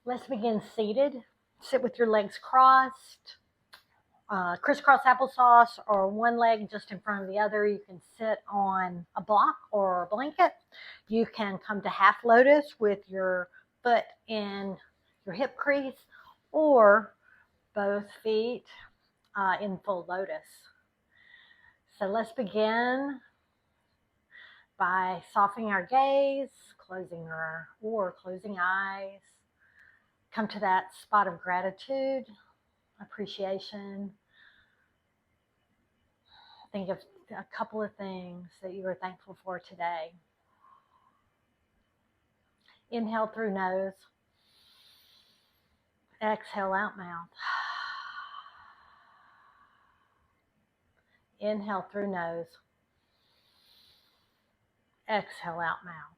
Let's begin seated. Sit with your legs crossed, crisscross applesauce, or one leg just in front of the other. You can sit on a block or a blanket. You can come to half lotus with your foot in your hip crease, or both feet in full lotus. So let's begin by softening our gaze, closing eyes. Come to that spot of gratitude, appreciation. Think of a couple of things that you are thankful for today. Inhale through nose. Exhale out mouth. Inhale through nose. Exhale out mouth.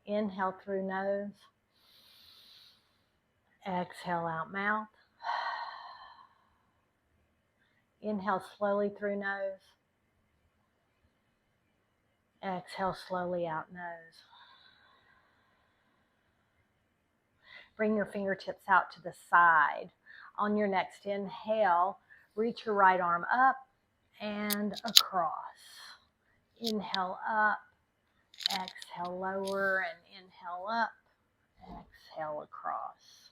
Inhale through nose. Exhale out mouth. Inhale slowly through nose. Exhale slowly out nose. Bring your fingertips out to the side. On your next inhale, reach your right arm up and across. Inhale up, exhale lower, and inhale up, exhale across.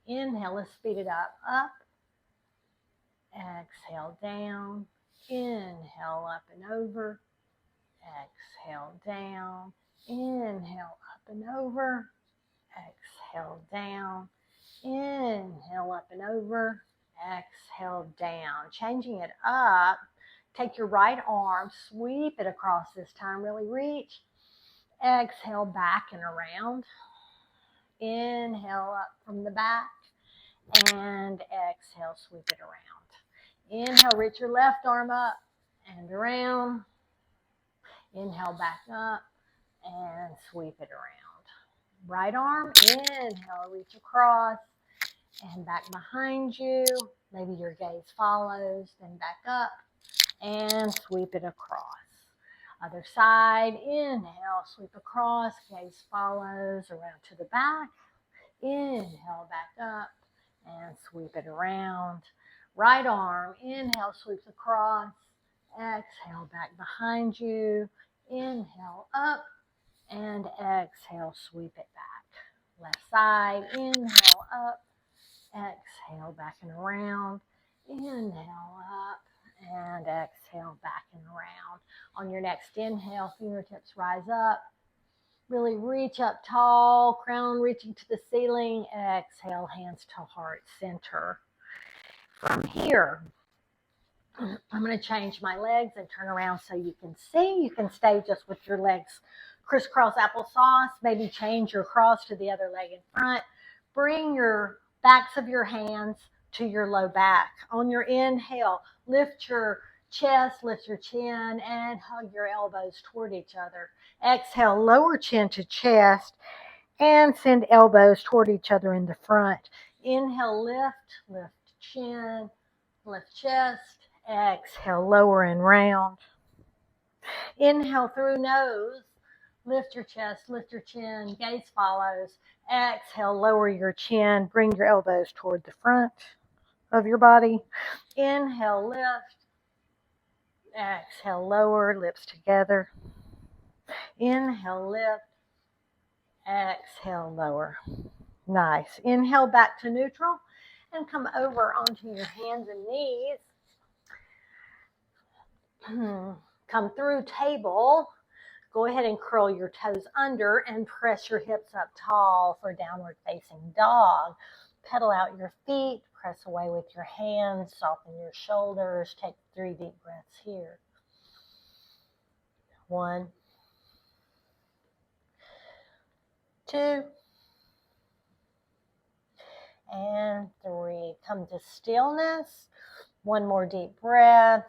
Inhale, let's speed it up. Up, exhale down, inhale up and over, exhale down, inhale up and over, exhale down, inhale up and over, exhale down. Changing it up, take your right arm, sweep it across this time, really reach. Exhale back and around. Inhale up from the back and exhale, sweep it around. Inhale, reach your left arm up and around. Inhale back up and sweep it around. Right arm, inhale, reach across and back behind you. Maybe your gaze follows, then back up and sweep it across. Other side, inhale, sweep across, gaze follows around to the back. Inhale, back up and sweep it around. Right arm, inhale, sweeps across. Exhale, back behind you. Inhale, up and exhale, sweep it back. Left side, inhale, up. Exhale, back and around. Inhale, up and exhale, back and around. On your next inhale, fingertips rise up. Really reach up tall, crown reaching to the ceiling. Exhale, hands to heart center. From here, I'm going to change my legs and turn around so you can see. You can stay just with your legs crisscross applesauce. Maybe change your cross to the other leg in front. Bring your backs of your hands to your low back. On your inhale, lift your chest, lift your chin, and hug your elbows toward each other. Exhale, lower chin to chest, and send elbows toward each other in the front. Inhale, lift chin, lift chest. Exhale, lower and round. Inhale through nose. Lift your chest, lift your chin, gaze follows. Exhale, lower your chin, bring your elbows toward the front of your body. Inhale, lift. Exhale, lower, lips together. Inhale, lift. Exhale, lower. Nice. Inhale back to neutral and come over onto your hands and knees. Come through table. Go ahead and curl your toes under and press your hips up tall for downward facing dog. Pedal out your feet, press away with your hands, soften your shoulders. Take 3 deep breaths here. 1, 2, and 3. Come to stillness. 1 more deep breath.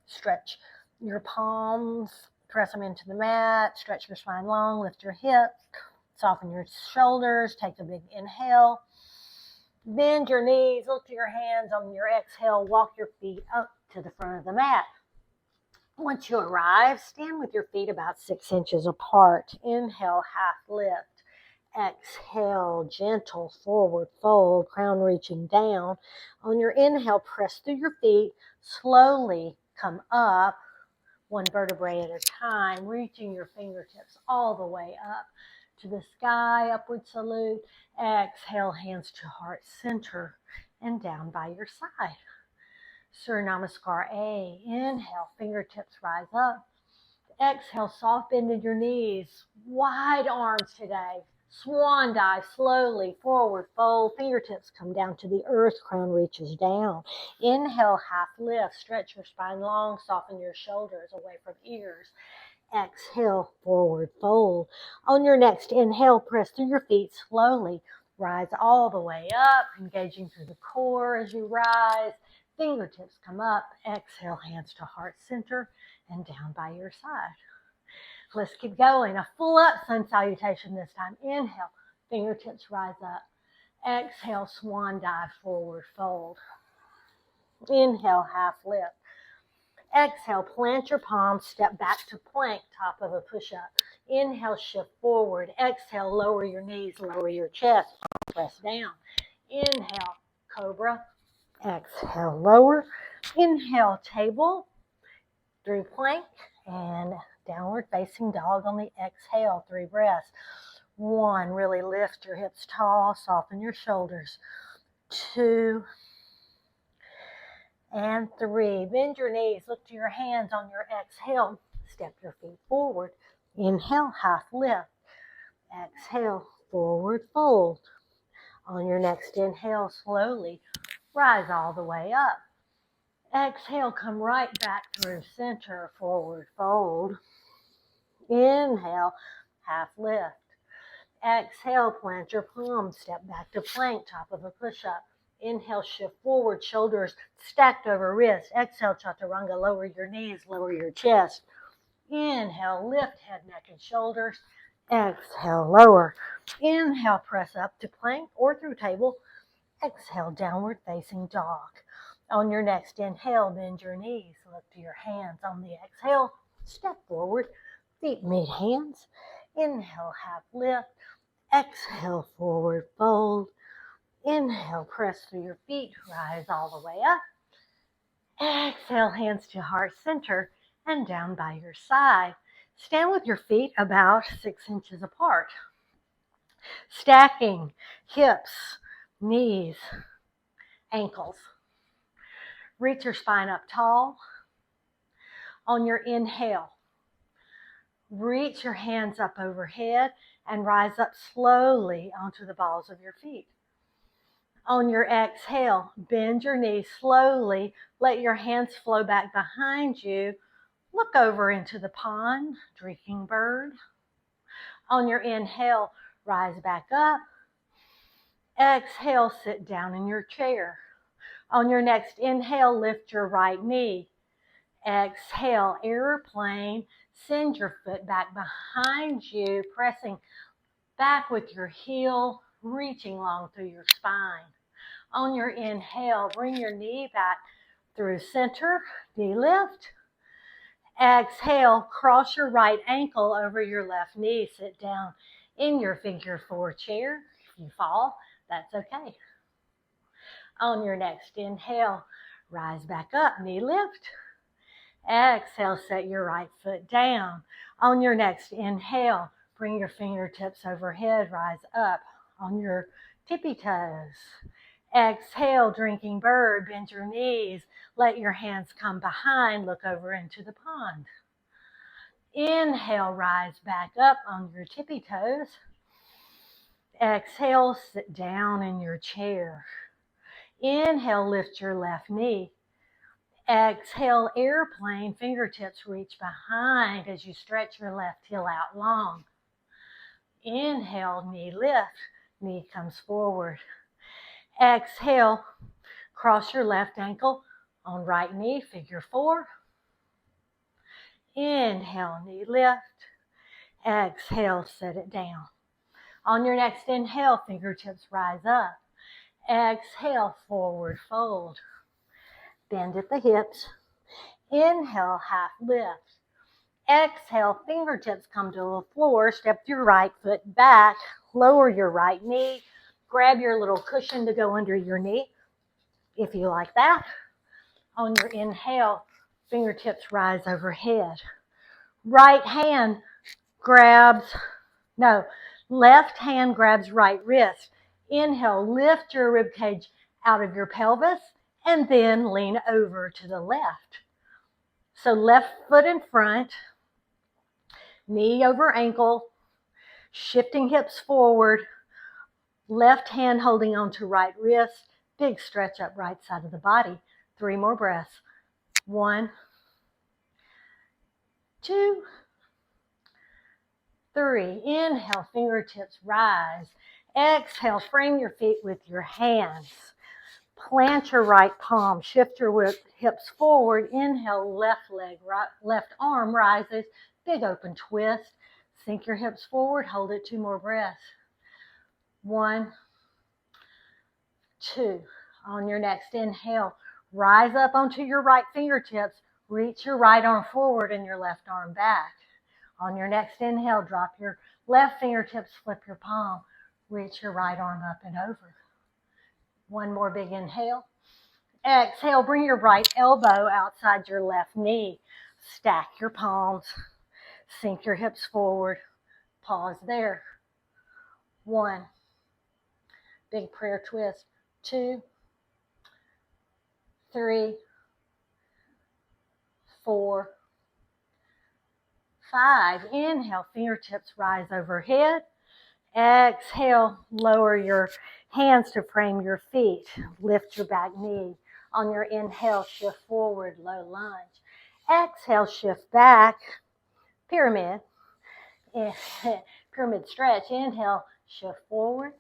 Stretch your palms. Press them into the mat. Stretch your spine long. Lift your hips. Soften your shoulders. Take a big inhale. Bend your knees. Look to your hands. On your exhale, walk your feet up to the front of the mat. Once you arrive, stand with your feet about 6 inches apart. Inhale, half lift. Exhale, gentle forward fold, crown reaching down. On your inhale, press through your feet. Slowly come up, one vertebrae at a time, reaching your fingertips all the way up to the sky, upward salute. Exhale, hands to heart center and down by your side. Surya Namaskar A. Inhale, fingertips rise up. Exhale, soft bend in your knees, wide arms today. Swan dive slowly, forward fold, fingertips come down to the earth, crown reaches down. Inhale, half lift, stretch your spine long, soften your shoulders away from ears. Exhale, forward fold. On your next inhale, press through your feet slowly. Rise all the way up, engaging through the core as you rise. Fingertips come up. Exhale, hands to heart center and down by your side. Let's keep going. A full up sun salutation this time. Inhale, fingertips rise up. Exhale, swan dive, forward fold. Inhale, half lift. Exhale, plant your palms, step back to plank, top of a push-up. Inhale, shift forward. Exhale, lower your knees, lower your chest, press down. Inhale, cobra. Exhale, lower. Inhale, table through plank and downward facing dog on the exhale, 3 breaths. 1, really lift your hips tall, soften your shoulders. 2, and 3, bend your knees, look to your hands on your exhale. Step your feet forward. Inhale, half lift. Exhale, forward fold. On your next inhale, slowly rise all the way up. Exhale, come right back through center, forward fold. Inhale, half lift. Exhale, plant your palms, step back to plank, top of a push-up. Inhale, shift forward, shoulders stacked over wrists. Exhale, chaturanga, lower your knees, lower your chest. Inhale, lift head, neck, and shoulders. Exhale, lower. Inhale, press up to plank or through table. Exhale, downward facing dog. On your next inhale, bend your knees, look to your hands. On the exhale, step forward, feet meet hands. Inhale, half lift. Exhale, forward fold. Inhale, press through your feet, rise all the way up. Exhale, hands to heart center and down by your side. Stand with your feet about 6 inches apart. Stacking hips, knees, ankles. Reach your spine up tall. On your inhale, reach your hands up overhead and rise up slowly onto the balls of your feet. On your exhale, bend your knees slowly. Let your hands flow back behind you. Look over into the pond, drinking bird. On your inhale, rise back up. Exhale, sit down in your chair. On your next inhale, lift your right knee. Exhale, airplane. Send your foot back behind you, pressing back with your heel, reaching long through your spine. On your inhale, bring your knee back through center, knee lift. Exhale, cross your right ankle over your left knee. Sit down in your figure 4 chair. If you fall, that's okay. On your next inhale, rise back up, knee lift. Exhale, set your right foot down. On your next inhale, bring your fingertips overhead, rise up on your tippy toes. Exhale, drinking bird, bend your knees. Let your hands come behind, look over into the pond. Inhale, rise back up on your tippy toes. Exhale, sit down in your chair. Inhale, lift your left knee. Exhale, airplane, fingertips reach behind as you stretch your left heel out long. Inhale, knee lift, knee comes forward. Exhale, cross your left ankle on right knee, figure 4. Inhale, knee lift. Exhale, set it down. On your next inhale, fingertips rise up. Exhale, forward fold. Bend at the hips. Inhale, half lift. Exhale, fingertips come to the floor. Step your right foot back. Lower your right knee. Grab your little cushion to go under your knee, if you like that. On your inhale, fingertips rise overhead. Left hand grabs right wrist. Inhale, lift your rib cage out of your pelvis, and then lean over to the left. So left foot in front, knee over ankle, shifting hips forward, left hand holding on to right wrist, big stretch up right side of the body. 3 more breaths. 1, 2, 3. Inhale, fingertips rise. Exhale, frame your feet with your hands. Plant your right palm, shift your hips forward. Inhale, left arm rises, big open twist. Sink your hips forward, hold it 2 more breaths. 1, 2. On your next inhale, rise up onto your right fingertips, reach your right arm forward and your left arm back. On your next inhale, drop your left fingertips, flip your palm, reach your right arm up and over. 1 more big inhale. Exhale, bring your right elbow outside your left knee. Stack your palms, sink your hips forward, pause there. 1, big prayer twist. 2, 3, 4, 5. Inhale, fingertips rise overhead. Exhale, lower your hands to frame your feet. Lift your back knee. On your inhale, shift forward, low lunge. Exhale, shift back, pyramid. Pyramid stretch. Inhale, shift forward.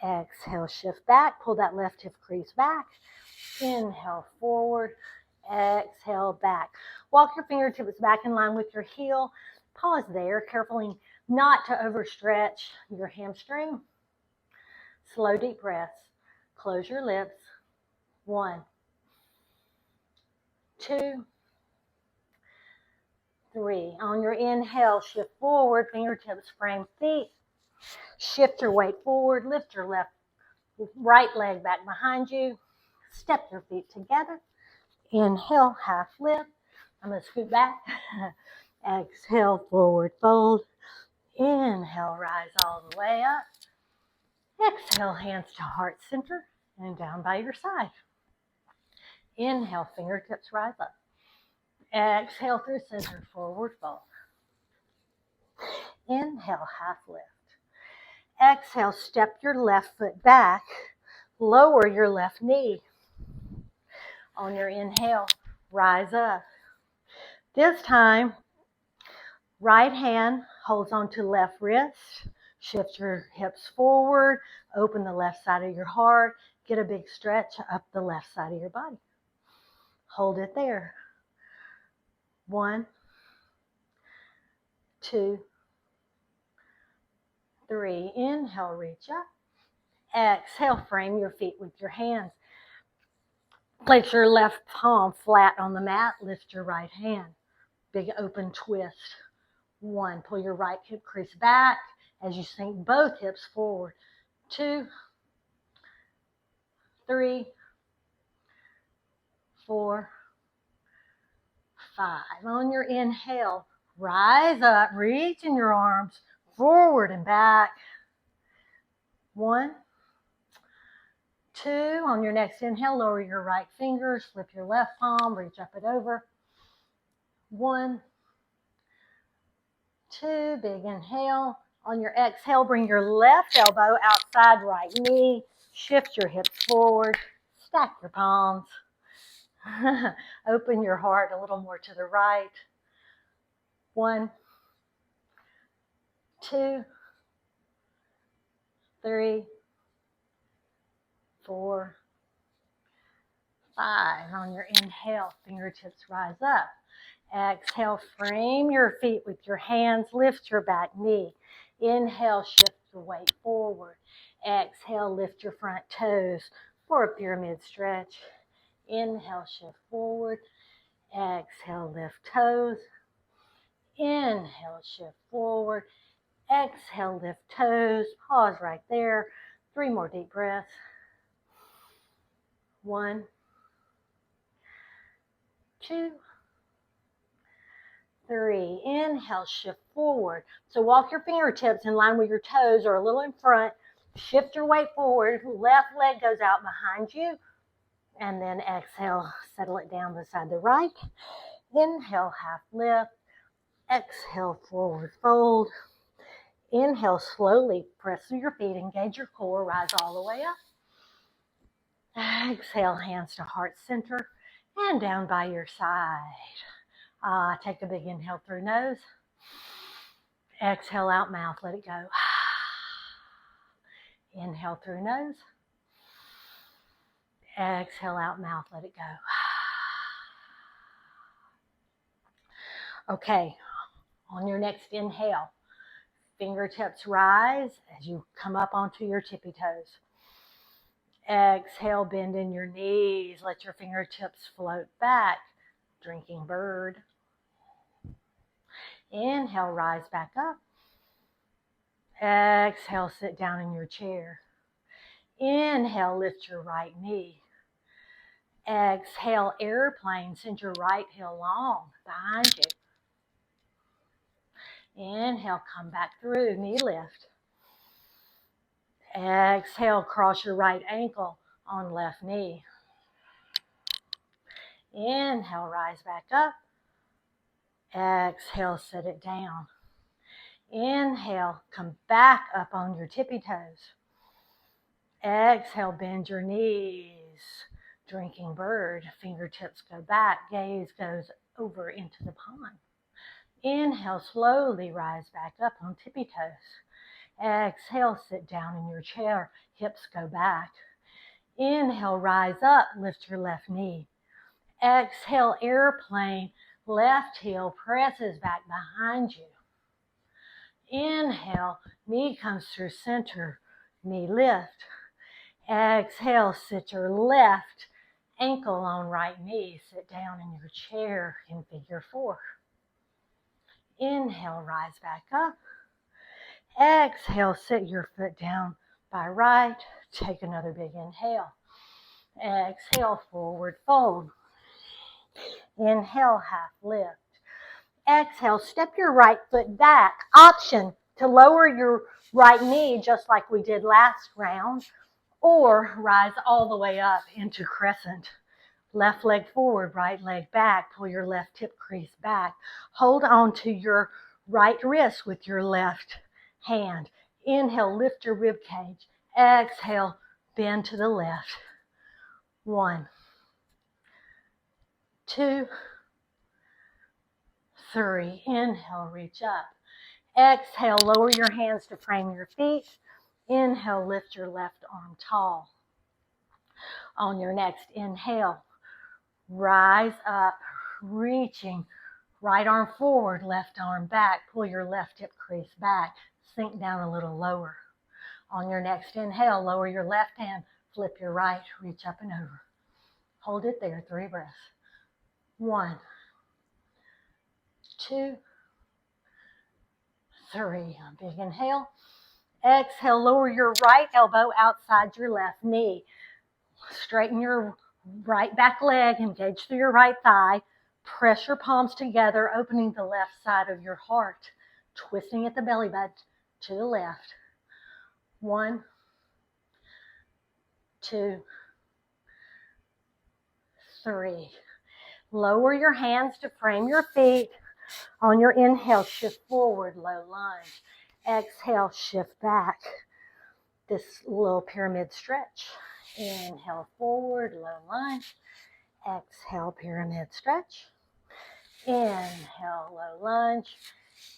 Exhale, shift back. Pull that left hip crease back. Inhale, forward. Exhale, back. Walk your fingertips back in line with your heel. Pause there, carefully not to overstretch your hamstring. Slow, deep breaths. Close your lips. 1, 2, 3. On your inhale, shift forward, fingertips frame feet. Shift your weight forward, lift your right leg back behind you. Step your feet together. Inhale, half lift. I'm going to scoot back. Exhale, forward fold. Inhale, rise all the way up. Exhale, hands to heart center and down by your side. Inhale, fingertips rise up. Exhale through center, forward fold. Inhale, half lift. Exhale, step your left foot back. Lower your left knee. On your inhale, rise up. This time, right hand holds onto left wrist. Shift your hips forward. Open the left side of your heart. Get a big stretch up the left side of your body. Hold it there. 1, 2, 3. Inhale, reach up. Exhale, frame your feet with your hands. Place your left palm flat on the mat. Lift your right hand. Big open twist. 1, pull your right hip crease back as you sink both hips forward. 2, 3, 4, 5. On your inhale, rise up, reach in your arms forward and back. 1, 2. On your next inhale, lower your right fingers, flip your left palm, reach up and over. 1, 2. Big inhale. On your exhale, bring your left elbow outside right knee. Shift your hips forward. Stack your palms. Open your heart a little more to the right. 1, 2, 3, 4, 5. On your inhale, fingertips rise up. Exhale, frame your feet with your hands. Lift your back knee. Inhale, shift your weight forward. Exhale, lift your front toes for a pyramid stretch. Inhale, shift forward. Exhale, lift toes. Inhale, shift forward. Exhale, lift toes. Pause right there. 3 more deep breaths. 1, 2, 3. Inhale, shift forward. So walk your fingertips in line with your toes or a little in front. Shift your weight forward. Left leg goes out behind you. And then exhale, settle it down beside the right. Inhale, half lift. Exhale, forward fold. Inhale, slowly press through your feet, engage your core, rise all the way up. Exhale, hands to heart center and down by your side. Take a big inhale through nose. Exhale out mouth, let it go. Inhale through nose. Exhale out mouth, let it go. Okay, on your next inhale, fingertips rise as you come up onto your tippy toes. Exhale, bend in your knees. Let your fingertips float back. Drinking bird. Inhale, rise back up. Exhale, sit down in your chair. Inhale, lift your right knee. Exhale, airplane. Send your right heel long behind you. Inhale, come back through, knee lift. Exhale, cross your right ankle on left knee. Inhale, rise back up. Exhale, set it down. Inhale, come back up on your tippy toes. Exhale, bend your knees. Drinking bird, fingertips go back, gaze goes over into the palm. Inhale, slowly rise back up on tippy toes. Exhale, sit down in your chair, hips go back. Inhale, rise up, lift your left knee. Exhale, airplane, left heel presses back behind you. Inhale, knee comes through center, knee lift. Exhale, sit your left ankle on right knee. Sit down in your chair in figure 4. Inhale, rise back up. Exhale, sit your foot down by right. Take another big inhale. Exhale, forward fold. Inhale, half lift. Exhale, step your right foot back. Option to lower your right knee just like we did last round, or rise all the way up into crescent. Left leg forward, right leg back. Pull your left hip crease back. Hold on to your right wrist with your left hand. Inhale, lift your rib cage. Exhale, bend to the left. 1, 2, 3. Inhale, reach up. Exhale, lower your hands to frame your feet. Inhale, lift your left arm tall. On your next inhale, rise up, reaching. Right arm forward, left arm back. Pull your left hip crease back. Sink down a little lower. On your next inhale, lower your left hand. Flip your right, reach up and over. Hold it there, 3 breaths. 1, 2, 3. Big inhale. Exhale, lower your right elbow outside your left knee. Straighten your right back leg, engage through your right thigh. Press your palms together, opening the left side of your heart. Twisting at the belly button to the left. 1, 2, 3. Lower your hands to frame your feet. On your inhale, shift forward, low lunge. Exhale, shift back. This little pyramid stretch. Inhale, forward, low lunge. Exhale, pyramid stretch. Inhale, low lunge.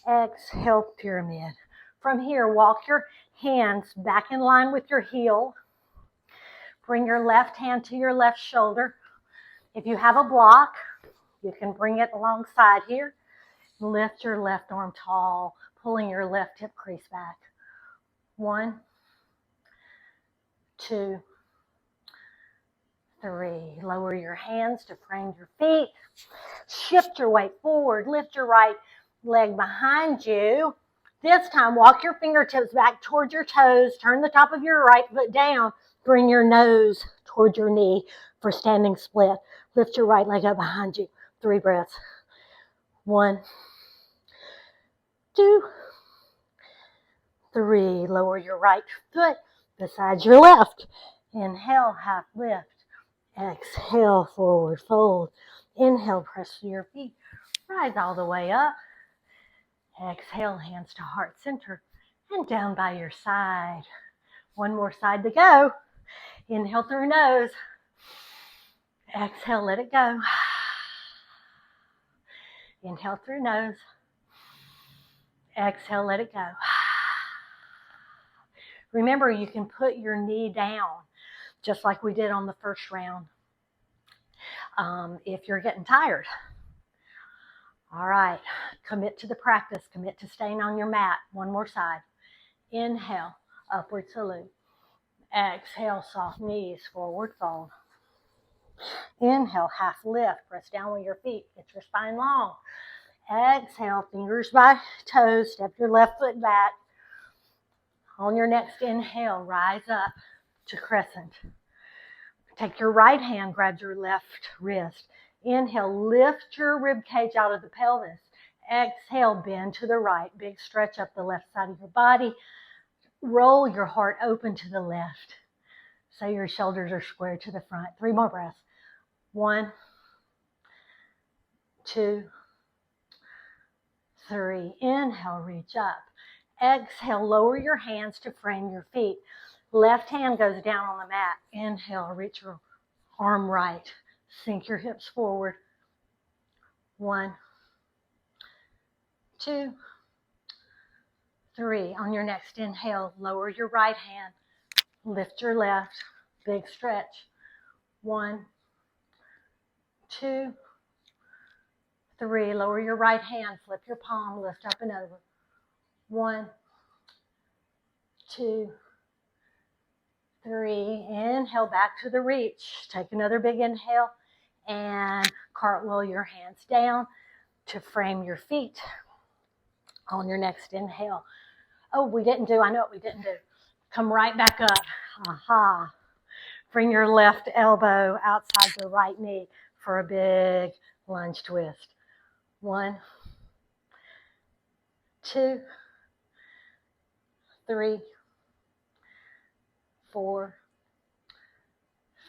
Exhale, pyramid. From here, walk your hands back in line with your heel. Bring your left hand to your left shoulder. If you have a block, you can bring it alongside here. Lift your left arm tall, pulling your left hip crease back. 1, 2, 3. Lower your hands to frame your feet. Shift your weight forward. Lift your right leg behind you. This time, walk your fingertips back towards your toes. Turn the top of your right foot down. Bring your nose towards your knee for standing split. Lift your right leg up behind you. 3 breaths. 1, 2, 3. Lower your right foot beside your left. Inhale, half lift. Exhale, forward fold. Inhale, press to your feet. Rise all the way up. Exhale, hands to heart center and down by your side. One more side to go. Inhale through nose. Exhale, let it go. Inhale through nose. Exhale, let it go. Remember, you can put your knee down, just like we did on the first round, if you're getting tired. All right, commit to the practice. Commit to staying on your mat. One more side. Inhale, upward salute. Exhale, soft knees, forward fold. Inhale, half lift. Press down with your feet. Get your spine long. Exhale, fingers by toes. Step your left foot back. On your next inhale, rise up to crescent. Take your right hand, grab your left wrist. Inhale, lift your rib cage out of the pelvis. Exhale, bend to the right. Big stretch up the left side of your body. Roll your heart open to the left, so your shoulders are square to the front. 3 more breaths. 1, 2, 3. Inhale, reach up. Exhale, lower your hands to frame your feet. Left hand goes down on the mat. Inhale, reach your arm right. Sink your hips forward. 1, 2, 3. On your next inhale, lower your right hand. Lift your left. Big stretch. 1, 2, 3. Lower your right hand. Flip your palm. Lift up and over. 1, 2, 3. Inhale back to the reach. Take another big inhale and cartwheel your hands down to frame your feet. On your next inhale. Oh, I know what we didn't do. Come right back up. Aha. Bring your left elbow outside the right knee for a big lunge twist. 1, 2, 3, 4,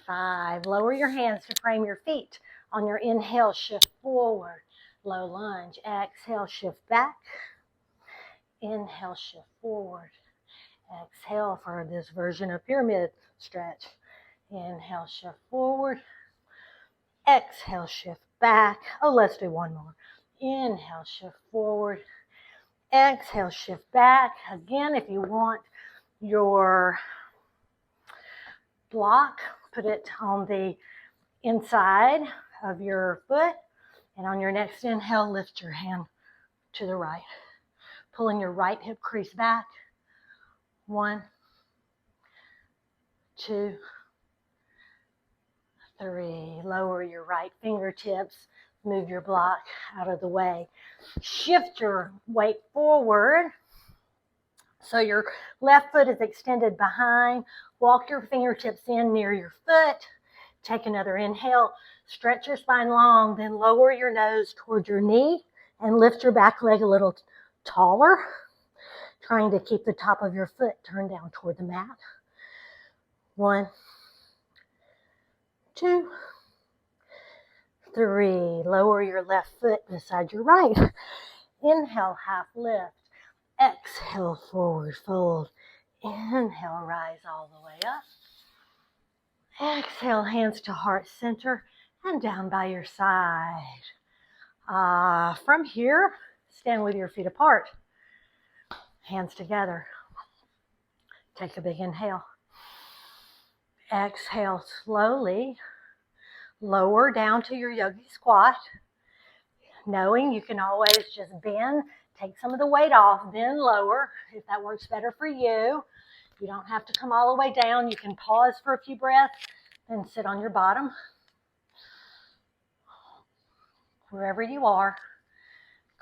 5. Lower your hands to frame your feet. On your inhale, shift forward. Low lunge. Exhale, shift back. Inhale, shift forward. Exhale for this version of pyramid stretch. Inhale, shift forward. Exhale, shift back. Oh, let's do one more. Inhale, shift forward. Exhale, shift back. Again, if you want your block, put it on the inside of your foot. And on your next inhale, lift your hand to the right. Pulling your right hip crease back. 1, 2, 3. Lower your right fingertips. Move your block out of the way. Shift your weight forward. So your left foot is extended behind. Walk your fingertips in near your foot. Take another inhale. Stretch your spine long. Then lower your nose toward your knee and lift your back leg a little taller. Trying to keep the top of your foot turned down toward the mat. 1, 2, 3. Lower your left foot beside your right. Inhale, half lift. Exhale, forward fold. Inhale, rise all the way up. Exhale, hands to heart center and down by your side. From here, stand with your feet apart. Hands together. Take a big inhale. Exhale slowly. Lower down to your yogi squat. Knowing you can always just bend, take some of the weight off, then lower if that works better for you. You don't have to come all the way down. You can pause for a few breaths, then sit on your bottom. Wherever you are,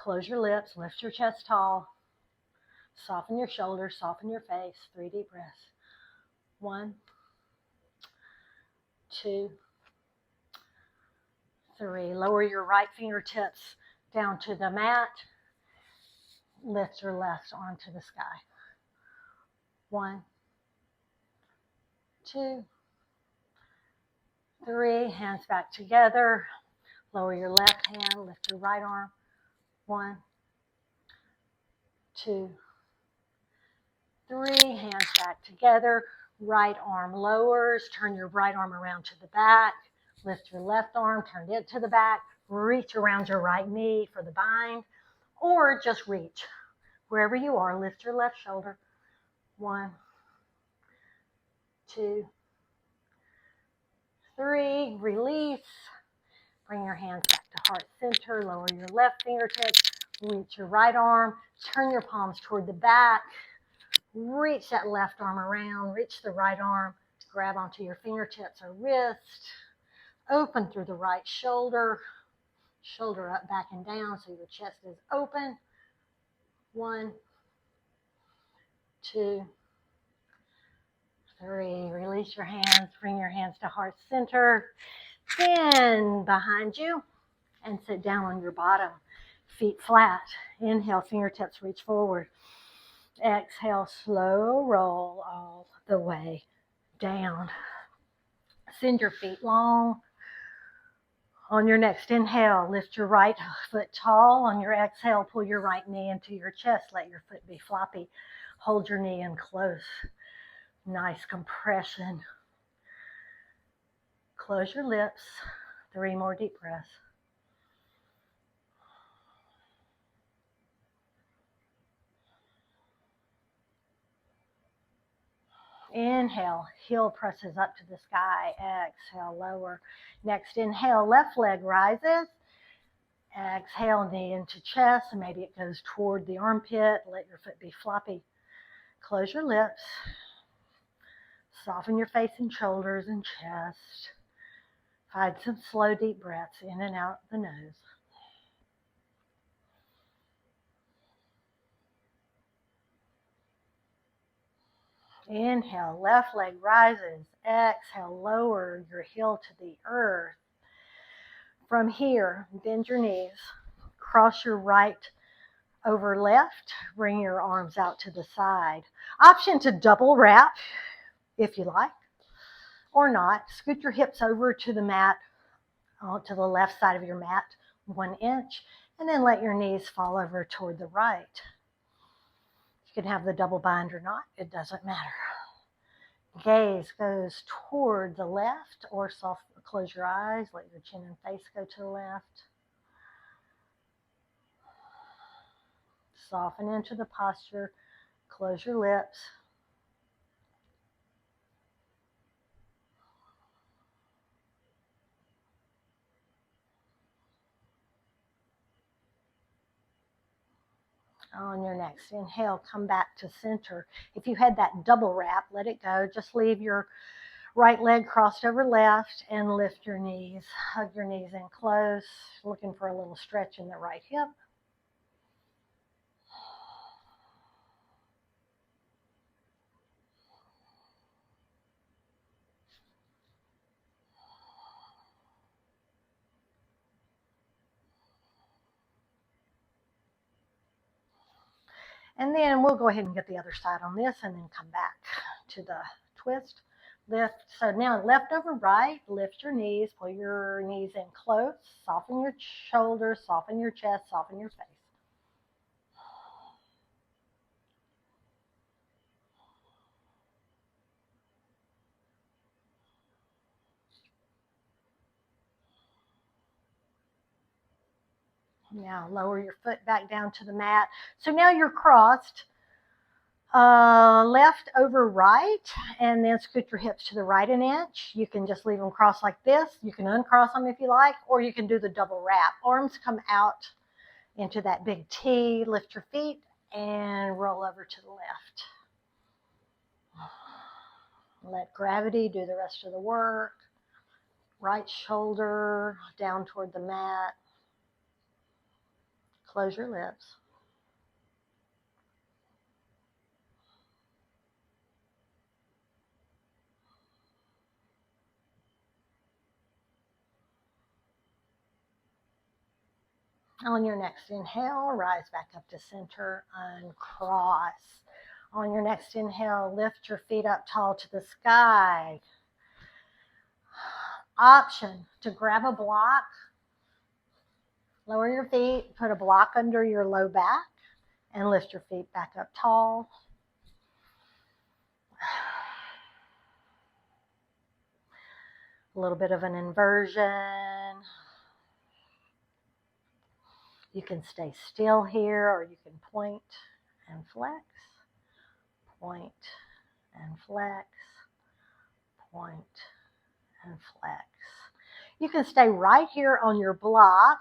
Close your lips, lift your chest tall. Soften your shoulders, soften your face. 3 deep breaths. 1, 2, 3. Lower your right fingertips down to the mat. Lift your left arm to the sky. 1, 2, 3. Hands back together. Lower your left hand, lift your right arm. 1, 2, 3. Hands back together. Right arm lowers. Turn your right arm around to the back. Lift your left arm, turn it to the back. Reach around your right knee for the bind, or just reach. Wherever you are, lift your left shoulder. 1, 2, 3. Release. Bring your hands back to heart center. Lower your left fingertips. Reach your right arm. Turn your palms toward the back. Reach that left arm around. Reach the right arm. Grab onto your fingertips or wrist. Open through the right shoulder. Shoulder up, back, and down so your chest is open. 1, 2, 3. Release your hands. Bring your hands to heart center. Bend behind you and sit down on your bottom. Feet flat. Inhale, fingertips reach forward. Exhale, slow roll all the way down. Send your feet long. On your next inhale, lift your right foot tall. On your exhale, pull your right knee into your chest. Let your foot be floppy. Hold your knee in close. Nice compression. Close your lips. 3 more deep breaths. Inhale, heel presses up to the sky. Exhale, lower. Next inhale, left leg rises. Exhale, knee into chest, and maybe it goes toward the armpit. Let your foot be floppy. Close your lips. Soften your face and shoulders and chest. Find some slow, deep breaths in and out the nose. Inhale, left leg rises. Exhale, lower your heel to the earth. From here, bend your knees. Cross your right over left. Bring your arms out to the side. Option to double wrap if you like, or not. Scoot your hips over to the mat, to the left side of your mat, 1 inch, and then let your knees fall over toward the right. You can have the double bind or not, it doesn't matter. Gaze goes toward the left, or close your eyes, let your chin and face go to the left. Soften into the posture, close your lips. On your next inhale, come back to center. If you had that double wrap, let it go. Just leave your right leg crossed over left and lift your knees. Hug your knees in close, looking for a little stretch in the right hip. And then we'll go ahead and get the other side on this and then come back to the twist. Lift. So now left over right, lift your knees, pull your knees in close, soften your shoulders, soften your chest, soften your face. Now lower your foot back down to the mat. So now you're crossed. Left over right, and then scoot your hips to the right 1 inch. You can just leave them crossed like this. You can uncross them if you like, or you can do the double wrap. Arms come out into that big T. Lift your feet and roll over to the left. Let gravity do the rest of the work. Right shoulder down toward the mat. Close your lips. On your next inhale, rise back up to center, uncross. On your next inhale, lift your feet up tall to the sky. Option to grab a block, lower your feet, put a block under your low back, and lift your feet back up tall. A little bit of an inversion. You can stay still here, or you can point and flex, point and flex, point and flex. You can stay right here on your block,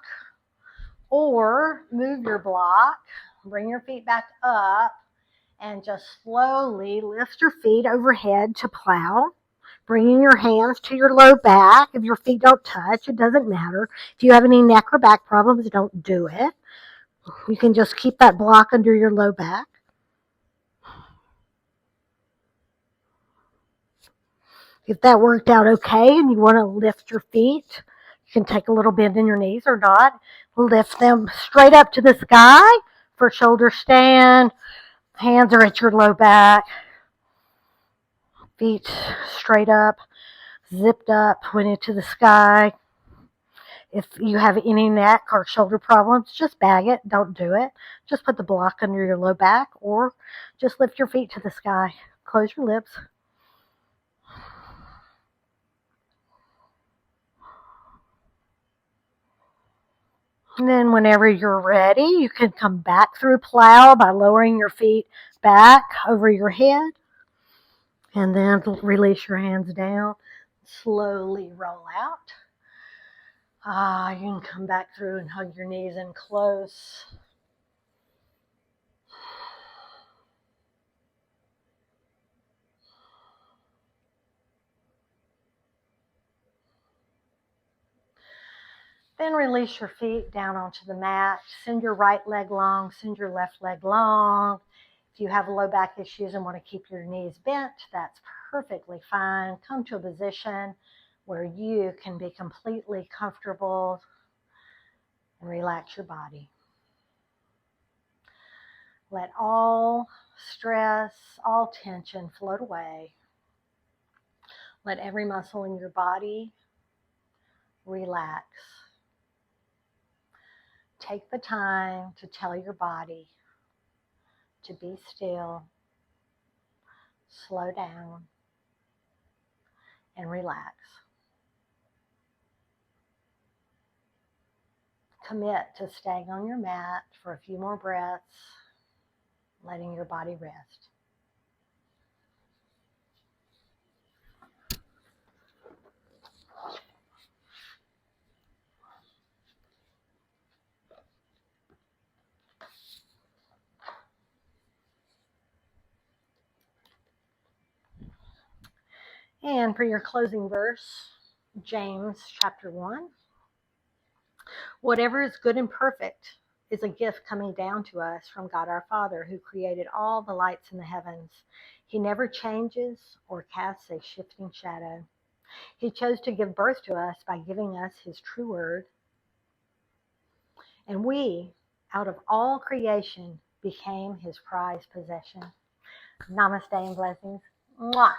or move your block, bring your feet back up, and just slowly lift your feet overhead to plow, bringing your hands to your low back. If your feet don't touch, it doesn't matter. If you have any neck or back problems, don't do it. You can just keep that block under your low back. If that worked out okay and you want to lift your feet, you can take a little bend in your knees or not. Lift them straight up to the sky for shoulder stand. Hands are at your low back. Feet straight up, zipped up, pointed to the sky. If you have any neck or shoulder problems, just bag it. Don't do it. Just put the block under your low back, or just lift your feet to the sky. Close your lips. And then whenever you're ready, you can come back through plow by lowering your feet back over your head. And then release your hands down. Slowly roll out. You can come back through and hug your knees in close. Then release your feet down onto the mat. Send your right leg long, send your left leg long. If you have low back issues and want to keep your knees bent, that's perfectly fine. Come to a position where you can be completely comfortable and relax your body. Let all stress, all tension float away. Let every muscle in your body relax. Take the time to tell your body to be still, slow down, and relax. Commit to staying on your mat for a few more breaths, letting your body rest. And for your closing verse, James chapter 1. Whatever is good and perfect is a gift coming down to us from God our Father, who created all the lights in the heavens. He never changes or casts a shifting shadow. He chose to give birth to us by giving us his true word. And we, out of all creation, became his prized possession. Namaste and blessings. Mwah.